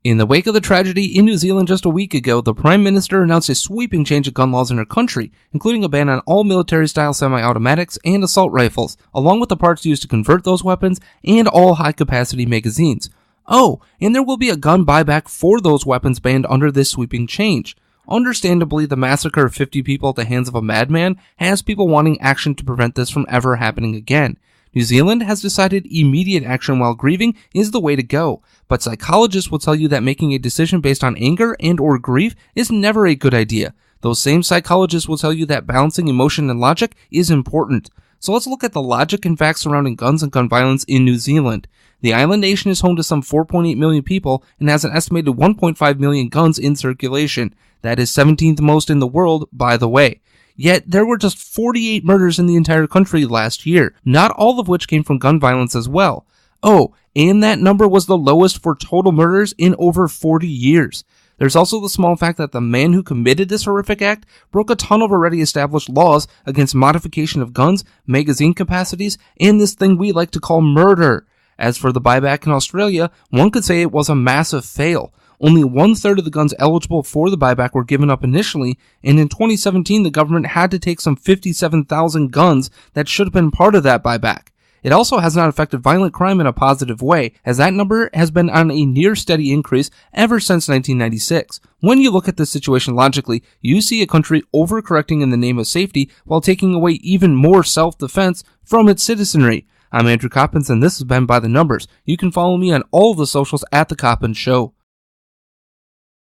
In the wake of the tragedy in New Zealand just a week ago, the Prime Minister announced a sweeping change of gun laws in her country, including a ban on all military-style semi-automatics and assault rifles, along with the parts used to convert those weapons, and all high-capacity magazines. Oh, and there will be a gun buyback for those weapons banned under this sweeping change. Understandably, the massacre of 50 people at the hands of a madman has people wanting action to prevent this from ever happening again. New Zealand has decided immediate action while grieving is the way to go, but psychologists will tell you that making a decision based on anger and or grief is never a good idea. Those same psychologists will tell you that balancing emotion and logic is important. So let's look at the logic and facts surrounding guns and gun violence in New Zealand. The island nation is home to some 4.8 million people and has an estimated 1.5 million guns in circulation. That is 17th most in the world, by the way. Yet, there were just 48 murders in the entire country last year, not all of which came from gun violence as well. Oh, and that number was the lowest for total murders in over 40 years. There's also the small fact that the man who committed this horrific act broke a ton of already established laws against modification of guns, magazine capacities, and this thing we like to call murder. As for the buyback in Australia, one could say it was a massive fail. Only 1/3 of the guns eligible for the buyback were given up initially, and in 2017 the government had to take some 57,000 guns that should have been part of that buyback. It also has not affected violent crime in a positive way, as that number has been on a near steady increase ever since 1996. When you look at this situation logically, you see a country overcorrecting in the name of safety while taking away even more self-defense from its citizenry. I'm Andrew Coppins, and this has been By the Numbers. You can follow me on all of the socials at The Coppins Show.